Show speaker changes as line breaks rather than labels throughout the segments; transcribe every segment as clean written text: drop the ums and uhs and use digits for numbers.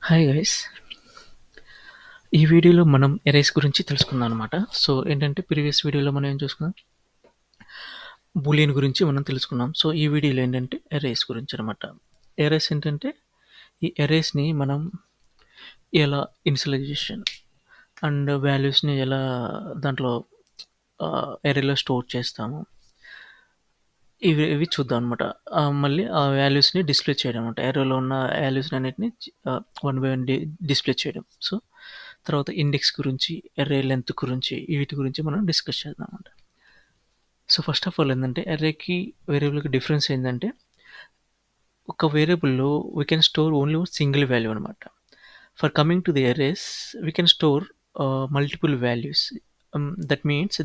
Hi guys. ఈ వీడియోలో మనం ఎరేస్ గురించి తెలుసుకుందాం అనమాట. సో ఏంటంటే ప్రీవియస్ వీడియోలో మనం ఏం చూసుకున్నాం, బూలియన్ గురించి మనం తెలుసుకున్నాం. సో ఈ వీడియోలో ఏంటంటే ఎరేస్ గురించి అనమాట. ఎరేస్ ఏంటంటే ఈ ఎరేస్ని మనం ఎలా ఇనిషియలైజేషన్ అండ్ వాల్యూస్ని ఎలా దాంట్లో ఎరేలో స్టోర్ చేస్తాము, ఇవి చూద్దాం అనమాట. మళ్ళీ ఆ వాల్యూస్ని డిస్ప్లే చేయడం అనమాట. ఎరేలో ఉన్న వాల్యూస్ని అన్నిటిని వన్ బై వన్ డిస్ప్లే చేయడం. సో తర్వాత ఇండెక్స్ గురించి, ఎర్రే లెంత్ గురించి, వీటి గురించి మనం డిస్కస్ చేద్దాం అనమాట. సో ఫస్ట్ ఆఫ్ ఆల్ ఏంటంటే ఎర్రేకి వేరియబుల్కి డిఫరెన్స్ ఏంటంటే, ఒక వేరియబుల్లో we can store only single value అనమాట. For coming to the arrays we can store multiple values. That means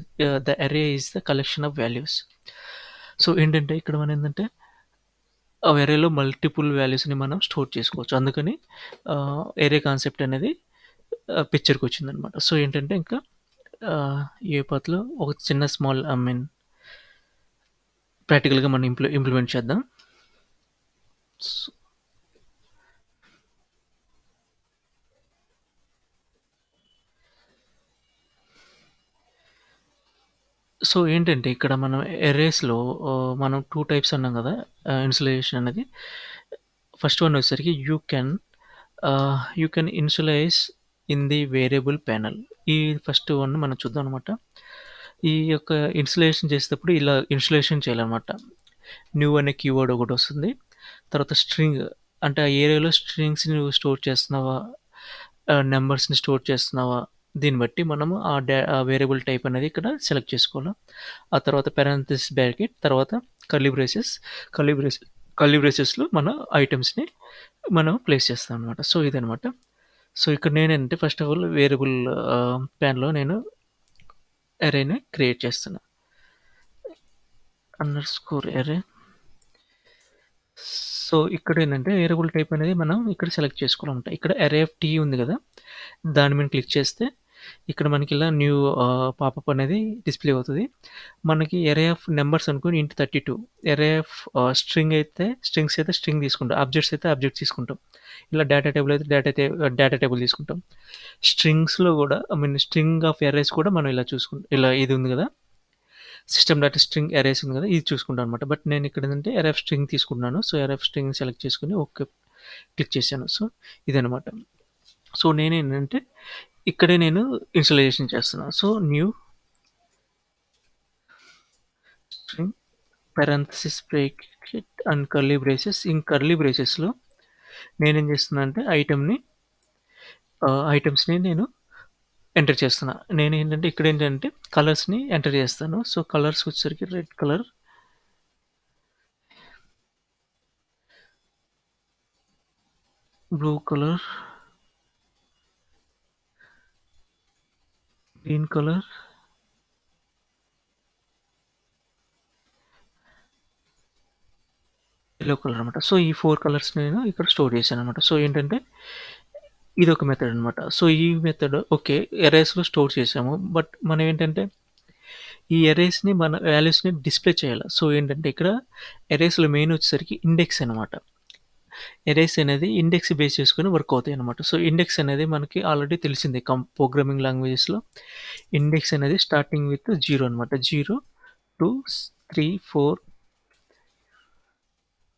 the array is the collection of values. So ఏంటంటే ఇక్కడ మనం ఏంటంటే ఆ ఎర్రేలో మల్టిపుల్ వాల్యూస్ని మనం స్టోర్ చేసుకోవచ్చు. అందుకని ఎర్రే కాన్సెప్ట్ అనేది పిక్చర్కి వచ్చిందనమాట. సో ఏంటంటే ఇంకా యూపాత్లో ఒక చిన్న స్మాల్ ప్రాక్టికల్గా మనం ఇంప్లిమెంట్ చేద్దాం. సో ఏంటంటే ఇక్కడ మనం ఎర్రేస్లో మనం 2 టైప్స్ అన్నాం కదా, ఇనిషియలైజేషన్ అనేది. ఫస్ట్ వన్ వచ్చేసరికి you can initialise in the variable panel. ఈ ఫస్ట్ వన్ మనం చూద్దాం అనమాట. ఈ యొక్క ఇన్స్టలేషన్ చేసేటప్పుడు ఇలా ఇన్స్టలేషన్ చేయాలన్నమాట. న్యూ అనే కీవర్డ్ ఒకటి వస్తుంది. తర్వాత స్ట్రింగ్ అంటే ఆ ఏరియాలో స్ట్రింగ్స్ని నువ్వు స్టోర్ చేస్తున్నావా, నెంబర్స్ని స్టోర్ చేస్తున్నావా, దీన్ని బట్టి మనము ఆ వేరియబుల్ టైప్ అనేది ఇక్కడ సెలెక్ట్ చేసుకోవాలి. ఆ తర్వాత పారాంథసిస్ బ్రాకెట్, తర్వాత కర్లీ బ్రేసెస్, కర్లీ బ్రేసెస్లో మన ఐటమ్స్ని మనం ప్లేస్ చేస్తాం అనమాట. సో ఇదనమాట. సో ఇక్కడ నేనంటే ఫస్ట్ ఆఫ్ ఆల్ వేరియబుల్ ప్యాన్లో నేను అరేని క్రియేట్ చేస్తున్నా. అండర్స్కోర్ అరే. సో ఇక్కడ ఏంటంటే వేరియబుల్ టైప్ అనేది మనం ఇక్కడ సెలెక్ట్ చేసుకోవాలన్నమాట. ఇక్కడ అరే ఆఫ్ టీ ఉంది కదా, దాని మీద క్లిక్ చేస్తే ఇక్కడ మనకి ఇలా న్యూ పాపప్ అనేది డిస్ప్లే అవుతుంది. మనకి ఎరే ఆఫ్ నెంబర్స్ అనుకుని ఇంటూ 32, ఎరే ఆఫ్ స్ట్రింగ్స్ అయితే స్ట్రింగ్ తీసుకుంటాం, ఆబ్జెక్ట్స్ అయితే ఆబ్జెక్ట్స్ తీసుకుంటాం. ఇలా డేటా టేబుల్ అయితే డేటా టేబుల్ తీసుకుంటాం. స్ట్రింగ్స్లో కూడా స్ట్రింగ్ ఆఫ్ ఎరేస్ కూడా మనం ఇలా చూసుకుంటాం. ఇలా ఇది ఉంది కదా, సిస్టమ్ డాట్ స్ట్రింగ్ ఎరేస్ ఉంది కదా, ఇది చూసుకుంటాను అనమాట. బట్ నేను ఇక్కడ ఏంటంటే ఎరే ఆఫ్ స్ట్రింగ్ తీసుకుంటున్నాను. So array of string select చేసుకుని ఓకే క్లిక్ చేశాను. సో ఇదనమాట. సో నేనేంటంటే ఇక్కడే నేను ఇనిషియలైజేషన్ చేస్తున్నాను. So new string parenthesis bracket and curly braces. In curly బ్రేసెస్లో నేనేం చేస్తున్నా అంటే ఐటమ్స్ని నేను ఎంటర్ చేస్తున్నా. నేను ఏంటంటే ఇక్కడ ఏంటంటే కలర్స్ని ఎంటర్ చేస్తాను. సో కలర్స్ వచ్చేసరికి red colour, blue colour, green colour, yellow colour అనమాట. సో ఈ 4 కలర్స్ నేను ఇక్కడ స్టోర్ చేశాను అనమాట. సో ఏంటంటే ఇది ఒక మెథడ్ అనమాట. సో ఈ మెథడ్ ఓకే ఎరేస్లో స్టోర్ చేసాము. బట్ మనం ఏంటంటే ఈ ఎరేస్ని మన వాల్యూస్ని డిస్ప్లే చేయాలి. సో ఏంటంటే ఇక్కడ ఎరేస్లో మెయిన్ వచ్చేసరికి ఇండెక్స్ అనమాట. ఎరేస్ అనేది ఇండెక్స్ బేస్ చేసుకుని వర్క్ అవుతాయి అనమాట. సో ఇండెక్స్ అనేది మనకి ఆల్రెడీ తెలిసిందే, ప్రోగ్రామింగ్ లాంగ్వేజెస్లో ఇండెక్స్ అనేది స్టార్టింగ్ విత్ 0 అనమాట. 0, 2, 3, 4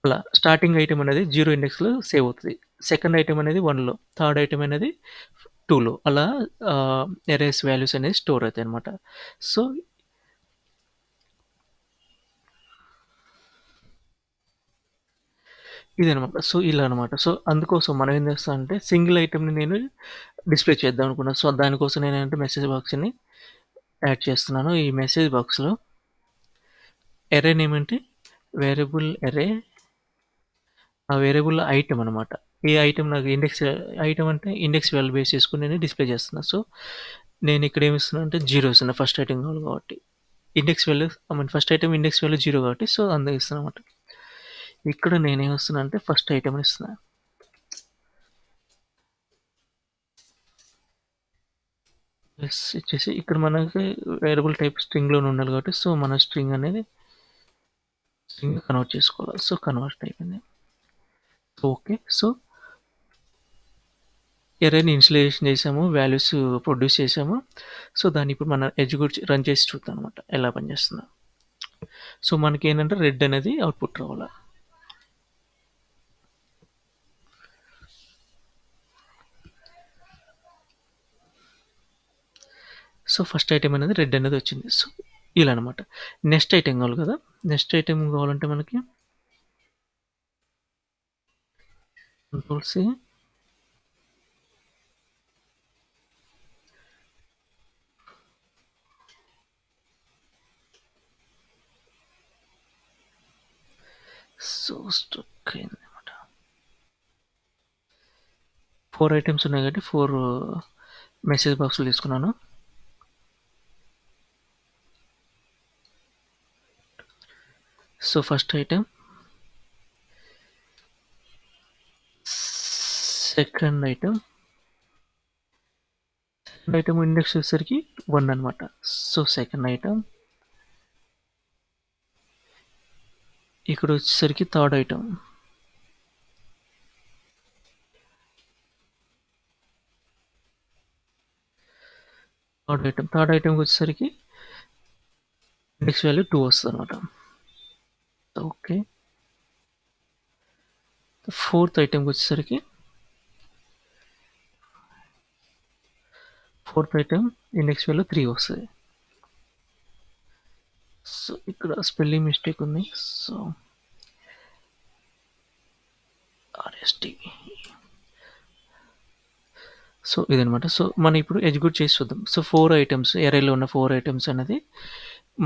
అలా స్టార్టింగ్ ఐటమ్ అనేది 0 ఇండెక్స్లో సేవ్ అవుతుంది. సెకండ్ ఐటమ్ అనేది 1లో, థర్డ్ ఐటమ్ అనేది 2లో, అలా ఎరేస్ వాల్యూస్ అనేది స్టోర్ అవుతాయి అనమాట. సో ఇదనమాట. సో ఇలా అనమాట. సో అందుకోసం మనం ఏం చేస్తాం అంటే సింగిల్ ఐటమ్ని నేను డిస్ప్లే చేద్దాం అనుకున్నాను. సో దానికోసం నేనంటే మెసేజ్ బాక్స్ని యాడ్ చేస్తున్నాను. ఈ మెసేజ్ బాక్స్లో ఎరే నేమ్ అంటే వేరియబుల్ ఎరే, ఆ వేరియబుల్ ఐటమ్ అనమాట. ఈ ఐటమ్ నాకు ఐటమ్ అంటే ఇండెక్స్ వాల్యూ బేస్ చేసుకుని నేను డిస్ప్లే చేస్తున్నా. సో నేను ఇక్కడ ఏమి ఇస్తున్నా అంటే 0 ఇస్తున్నా, ఫస్ట్ ఐటమ్ కావాలి కాబట్టి. Index value first item index value 0 కాబట్టి సో అందుకు ఇస్తున్నా అనమాట. ఇక్కడ నేనేమి ఇస్తున్నా అంటే ఫస్ట్ ఐటమ్ ఇస్తున్నా. ఇచ్చేసి ఇక్కడ మనకి వేరియబుల్ టైప్ స్ట్రింగ్లోనే ఉండాలి కాబట్టి సో మన స్ట్రింగ్ అనేది స్ట్రింగ్ కన్వర్ట్ చేసుకోవాలి. సో కన్వర్ట్ అయిపోయింది. ఓకే. సో ఎర్రర్‌ని ఇనిషియలైజేషన్ చేసాము. వాల్యూస్ ప్రొడ్యూస్ చేసాము. సో, దాన్ని ఇప్పుడు మనం ఎగ్జిక్యూట్ రన్ చేసి చూద్దాం అనమాట. ఎలా పనిచేస్తుందో. సో, మనకేంటంటే రెడ్ అనేది అవుట్‌పుట్ రావాల. సో, ఫస్ట్ ఐటెమ్ అనేది రెడ్ అనేది వచ్చింది. సో, ఇలా అనమాట. నెక్స్ట్ ఐటెమ్ కావాలి కదా! నెక్స్ట్ ఐటెమ్ కావాలంటే మనకి కంట్రోల్ సి సో, స్ట్రక్ అయిందనమాట. 4 ఐటెమ్స్ ఉన్నాయి కాబట్టి 4 మెసేజ్ బాక్స్‌లు తీసుకున్నాను. So, first item, second item index వచ్చేసరికి 1 అనమాట. సో, సెకండ్ ఐటెమ్ ఇక్కడ వచ్చేసరికి థర్డ్ ఐటెమ్. థర్డ్ ఐటెమ్‌కి వచ్చేసరికి ఇండెక్స్ వాల్యూ 2 వస్తదనమాట. ఓకే. ఫోర్త్ ఐటెమ్‌కి వచ్చేసరికి ఫోర్త్ ఐటెమ్ ఇండెక్స్ వాల్యూ 3 వస్తది. సో, ఇక్కడ స్పెల్లింగ్ మిస్టేక్ ఉంది. So, RST. సో, ఇదనమాట. సో, మనం ఇప్పుడు ఎగ్జిక్యూట్ చేసి చూద్దాం. సో, 4 ఐటెమ్స్ ఎరేలో ఉన్న 4 ఐటెమ్స్ అనేది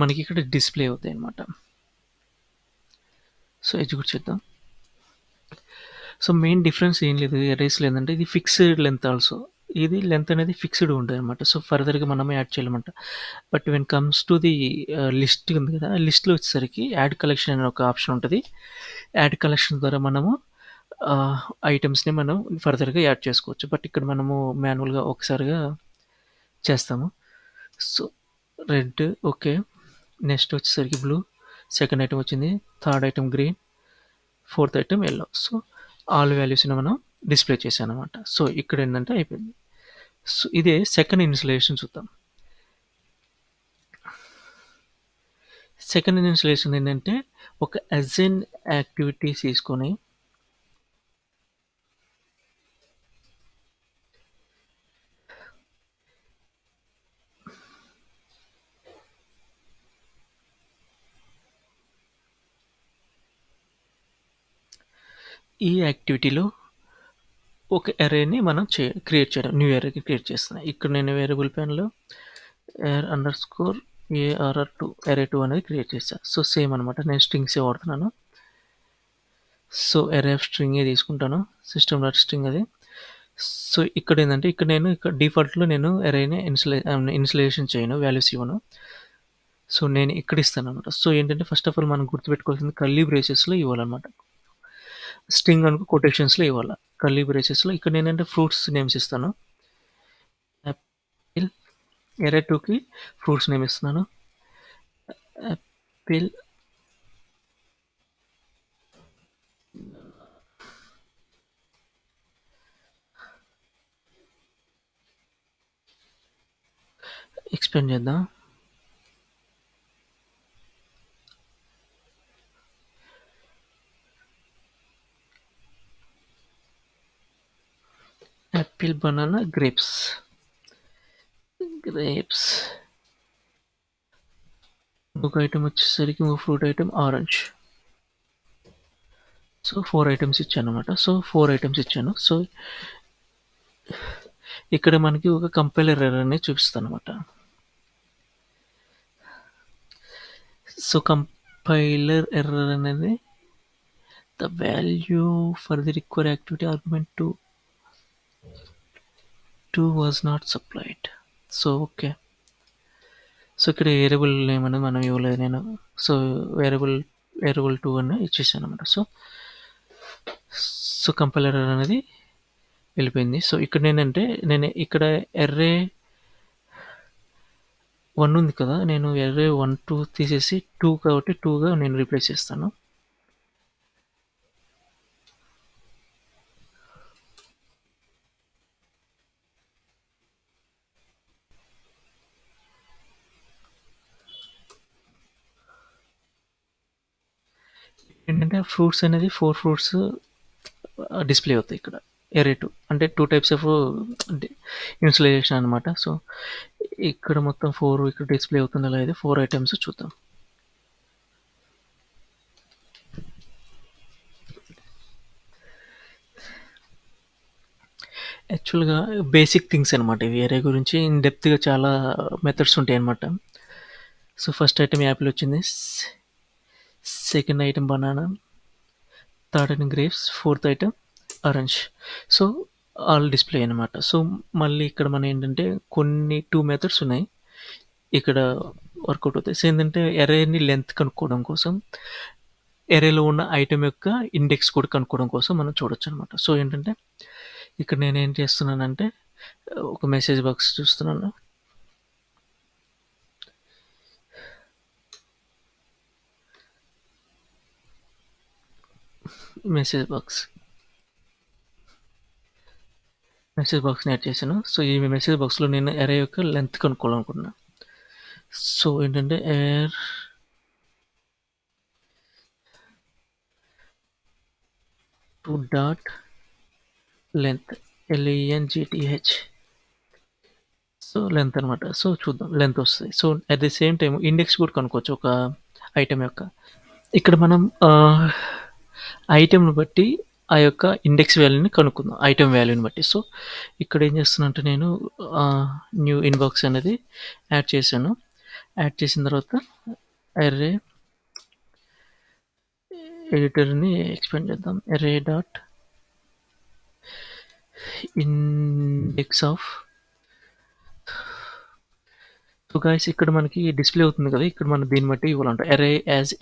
మనకి ఇక్కడ డిస్‌ప్లే అవుతాయన్నమాట. సో, ఎగ్జిక్యూట్ చేద్దాం. సో, మెయిన్ డిఫరెన్స్ ఏం లేదు ఎరేస్‌లో ఏందంటే ఇది ఫిక్స్డ్ లెంత్ ఆల్సో. ఇది లెంత్ అనేది ఫిక్స్డ్ ఉంటదనమాట. సో, ఫర్దర్‌గా మనమే యాడ్ చేయాలన్నమాట. But when comes to the list ఉంది కదా! లిస్ట్‌లో వచ్చేసరికి యాడ్ కలెక్షన్ అనే ఒక ఆప్షన్ ఉంటది. యాడ్ కలెక్షన్ ద్వారా మనము ఐటెమ్స్‌ని మనం ఫర్దర్‌గా యాడ్ చేసుకోవచ్చు. బట్ ఇక్కడ మనము మాన్యువల్‌గా ఒకసారిగా చేస్తాము. So, red okay. నెక్స్ట్ వచ్చేసరికి బ్లూ. సెకండ్ ఐటెమ్ వచ్చింది. Third item green. Fourth item yellow. So, all వాల్యూస్‌ని మనం డిస్‌ప్లే చేశామనమాట. సో, ఇక్కడ ఏందంటే అయిపోయింది. సో, ఇదే సెకండ్ ఇనిషియలైజేషన్ చూద్దాం. సెకండ్ ఇనిషియలైజేషన్ ఏంటంటే ఒక అసైన్ యాక్టివిటీస్ తీసుకొని ఈ యాక్టివిటీలో ఒక అరేని మనం క్రియేట్ చేయడం. న్యూ అరేకి క్రియేట్ చేస్తున్నా. ఇక్కడ నేను వేరియబుల్ పెన్‌లో AR_ARR2 అరే2 అనేది క్రియేట్ చేశా. సో, సేమ్ అనమాట. నేను స్ట్రింగ్సే వాడుతున్నాను. సో, అరే ఆఫ్ స్ట్రింగే తీసుకుంటాను. సిస్టమ్ డాట్ స్ట్రింగ్ అది. సో, ఇక్కడేందంటే ఇక్కడ నేను డిఫాల్ట్‌లో నేను అరేని ఇనిషియలైజేషన్ చేయను. వాల్యూస్ ఇవ్వను. సో, నేను ఇక్కడ ఇస్తాననమాట. సో, ఏంటంటే ఫస్ట్ ఆఫ్ ఆల్ మనం గుర్తుపెట్టుకోవాల్సింది కర్లీ బ్రేసెస్‌లో ఇవ్వాలనమాట. స్ట్రింగ్ అనుకో కొటేషన్స్‌లో ఇవ్వాల. కర్లీ బ్రేసెస్‌లో ఇక్కడ నేనంటే ఫ్రూట్స్ నేమ్స్ ఇస్తాను. యాపిల్ అరే2కి ఫ్రూట్స్ నేమ్ ఇస్తున్నాను. యాపిల్ ఎక్స్‌ప్లెయిన్ చేద్దాం. Apple, banana, grapes. ఇంకొక ఐటెమ్ వచ్చేసరికి ఇంకో fruit item orange. So, 4 items ఇచ్చాననమాట. సో, 4 ఐటెమ్స్ ఇచ్చాను. సో, ఇక్కడ మనకి ఒక కంపైలర్ ఎర్రర్ అనేది చూపిస్తదనమాట. సో, కంపైలర్ ఎర్రర్ అనేది the value for the required activity argument 2 was not supplied. So, okay. So, ఇక్కడ వేరియబుల్ నేమ్ అనేది మనం ఇవ్వలేదు నేను. సో, వేరియబుల్ 2 అని ఇచ్చేసాననమాట. సో, కంపైలర్ ఎర్రర్ అనేది వెళ్ళిపోయింది. సో, ఇక్కడ నేను ఇక్కడ అర్రే 1 ఉంది కదా! నేను అర్రే 1, 2 తీసేసి 2 కాబట్టి 2గా నేను రీప్లేస్ చేస్తాను. ఏంటంటే ఫ్రూట్స్ అనేది 4 ఫ్రూట్స్ డిస్‌ప్లే అవుతాయి ఇక్కడ. ఎరే 2 అంటే 2 టైప్స్ ఆఫ్ డి ఇనిషియలైజేషన్ అనమాట. సో, ఇక్కడ మొత్తం 4 ఇక్కడ డిస్‌ప్లే అవుతుందో లేదో 4 ఐటెమ్స్ చూద్దాం. యాక్చువల్‌గా బేసిక్ థింగ్స్ అనమాట ఇవి. ఎరే గురించి ఇన్ డెప్త్‌గా చాలా మెథడ్స్ ఉంటాయన్నమాట. సో, ఫస్ట్ ఐటెమ్ యాపిల్ వచ్చింది. Second item banana, third item grapes, fourth item orange. So, all display అనమాట. సో, మళ్ళీ ఇక్కడ మనం ఏంటంటే కొన్ని 2 మెథడ్స్ ఉన్నాయి. ఇక్కడ వర్కౌట్ అవుతాయి. సో, ఏంటంటే ఎరేని లెంత్ కనుక్కోవడం కోసం, ఎరేలో ఉన్న ఐటెమ్ యొక్క ఇండెక్స్ కూడా కనుక్కోవడం కోసం మనం చూడొచ్చనమాట. సో, ఏంటంటే ఇక్కడ నేనేం చేస్తున్నానంటే ఒక మెసేజ్ బాక్స్ చూస్తున్నాను. మెసేజ్ బాక్స్‌ని యాడ్ చేశాను. సో, ఈ మెసేజ్ బాక్స్‌లో నేను ఎరే యొక్క లెంత్ కనుక్కోవాలనుకుంటున్నా. సో, ఏంటంటే to dot length LENGTH. So, length అనమాట. సో, చూద్దాం లెంత్ వస్తది. So, at the same time index కూడా కనుక్కోవచ్చు ఒక ఐటెమ్ యొక్క. ఇక్కడ మనం ఐటెమ్‌ని బట్టి ఆ యొక్క ఇండెక్స్ వాల్యూని కనుక్కుందాం. ఐటెమ్ వాల్యూని బట్టి. సో, ఇక్కడ ఏం చేస్తున్నానంటే నేను న్యూ ఇన్బాక్స్ అనేది యాడ్ చేశాను. యాడ్ చేసిన తర్వాత అర్రే ఎడిటర్‌ని ఎక్స్‌పాండ్ చేద్దాం. Array dot IndexOf. So, guys ఇక్కడ మనకి డిస్‌ప్లే అవుతుంది కదా! ఇక్కడ మనం దీన్ని బట్టి ఇవ్వాలంట. అర్రే యాజ్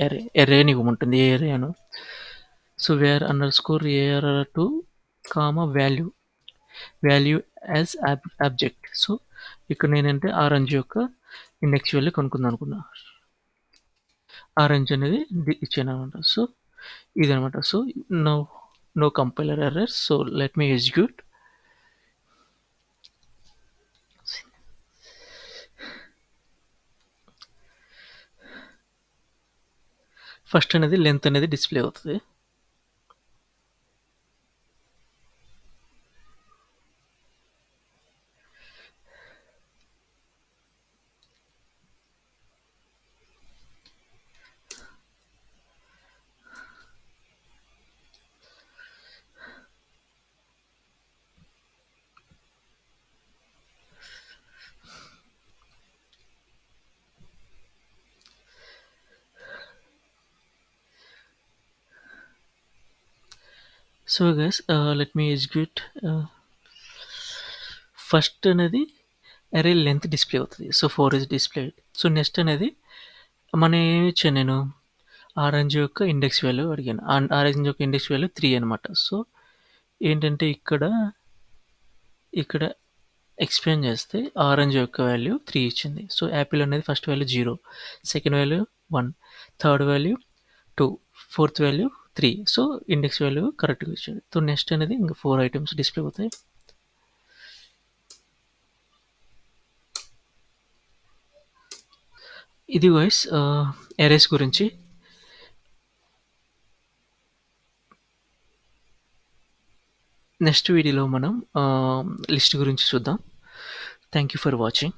అర్రే అని ఇవ్వమంటుంది. ఏ అర్రే అనో. So, where underscore ARR2 comma value as object. So, ఇక్కడ నేనంటే ఆరెంజ్ యొక్క ఇండెక్స్ వాల్యూ కనుక్కుందాం అనుకున్నా. ఆరెంజ్ అనేది ఇచ్చాననమాట. సో, ఇదనమాట. So, no compiler error. So, let me execute. First అనేది లెంత్ అనేది డిస్‌ప్లే అవుతది. So, guys let me execute. First అనేది అర్రే లెంత్ డిస్‌ప్లే అవుతది. So, 4 is displayed. So, next అనేది మనం ఏమి ఇచ్చాను నేను ఆరెంజ్ యొక్క ఇండెక్స్ వాల్యూ అడిగాను. ఆరెంజ్ యొక్క ఇండెక్స్ వాల్యూ 3 అనమాట. సో, ఏంటంటే ఇక్కడ ఎక్స్‌పాండ్ చేస్తే ఆరెంజ్ యొక్క వాల్యూ 3 ఇచ్చింది. సో, యాపిల్ అనేది first value 0, second value 1, third value 2, fourth value 3. So, index value కరెక్ట్‌గా ఇచ్చింది. సో, నెక్స్ట్ అనేది ఇంకా 4 ఐటెమ్స్ డిస్‌ప్లే అవుతాయి. ఇది గైస్ అరేస్ గురించి. నెక్స్ట్ వీడియోలో మనం లిస్ట్ గురించి చూద్దాం. Thank you for watching.